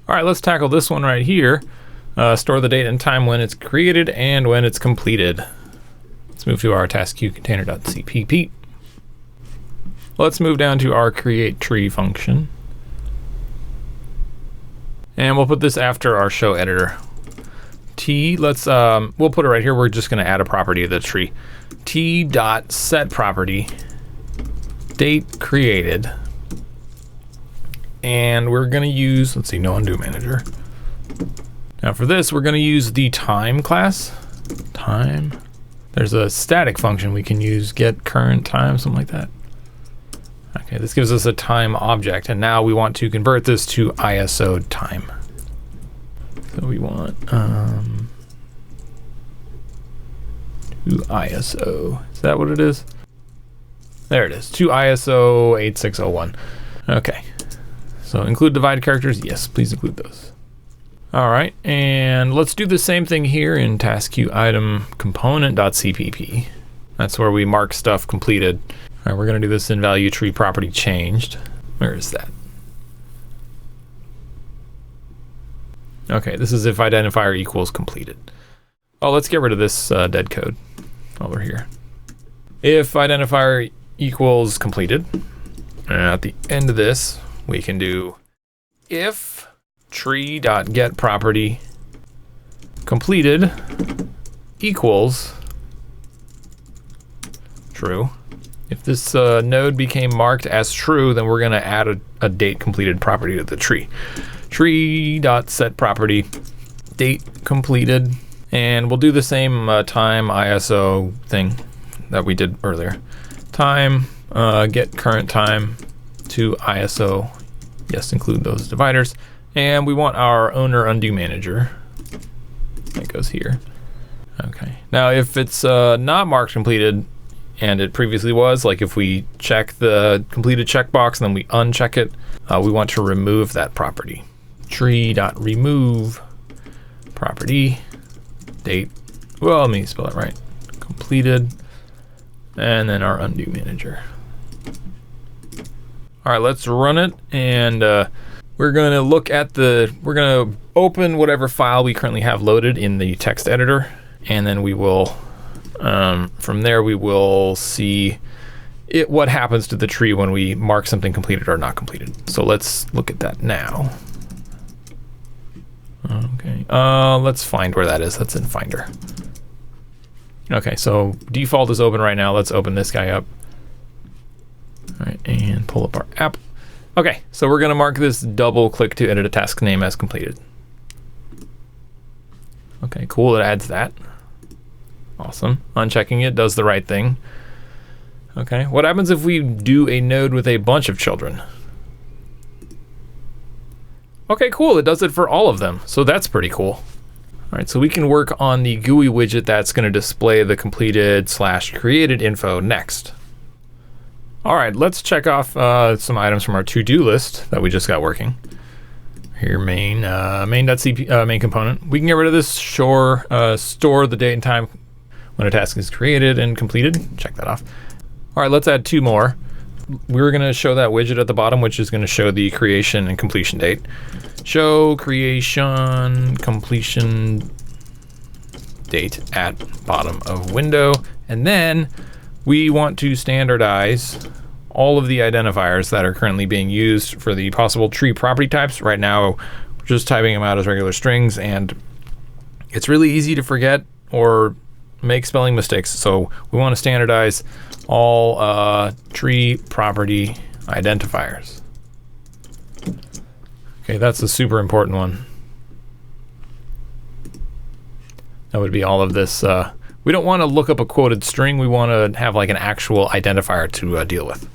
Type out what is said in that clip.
All right, let's tackle this one right here. Store the date and time when it's created and when it's completed. Let's move to our TaskQueue container.cpp. Let's move down to our create tree function. And we'll put this after our show editor. We'll put it right here. We're just going to add a property of the tree. T.setProperty date created. And we're going to use, let's see, no undo manager. Now for this, we're going to use the time class. Time. There's a static function we can use, get current time, something like that. Okay, this gives us a time object, and now we want to convert this to ISO time. So we want to ISO. Is that what it is? There it is, to ISO 8601. Okay, so include divided characters. Yes, please include those. All right, and let's do the same thing here in TaskQueue item component.cpp. That's where we mark stuff completed. All right, we're going to do this in value tree property changed. Where is that? Okay, this is if identifier equals completed. Oh, let's get rid of this dead code while we're here. If identifier equals completed, and at the end of this, we can do if tree.getProperty completed equals true. If this node became marked as true, then we're going to add a date completed property to the tree. Tree.setProperty date completed, and we'll do the same time ISO thing that we did earlier. Time get current time to ISO. Yes, include those dividers. And we want our owner undo manager. That goes here. Okay. Now, if it's not marked completed, and it previously was, like if we check the completed checkbox and then we uncheck it, we want to remove that property. Tree.remove property date. Well, let me spell it right. Completed, and then our undo manager. All right, let's run it, and we're going to look at we're going to open whatever file we currently have loaded in the text editor, and then we will, from there, we will see what happens to the tree when we mark something completed or not completed. So let's look at that now. Okay, let's find where that is. That's in Finder. Okay, so default is open right now. Let's open this guy up. All right, and pull up our app. Okay, so we're gonna mark this double click to edit a task name as completed. Okay, cool, it adds that. Awesome, unchecking it does the right thing. Okay, what happens if we do a node with a bunch of children? Okay, cool, it does it for all of them, so that's pretty cool. All right, so we can work on the GUI widget that's gonna display the completed/created info next. All right, let's check off some items from our to-do list that we just got working. Here, main component. We can get rid of this, store the date and time when a task is created and completed. Check that off. All right, let's add two more. We're gonna show that widget at the bottom, which is gonna show the creation and completion date. Show creation completion date at bottom of window. And then we want to standardize all of the identifiers that are currently being used for the possible tree property types. Right now, we're just typing them out as regular strings, and it's really easy to forget or make spelling mistakes. So we want to standardize all tree property identifiers. Okay, that's a super important one. That would be all of this. We don't want to look up a quoted string. We want to have like an actual identifier to deal with.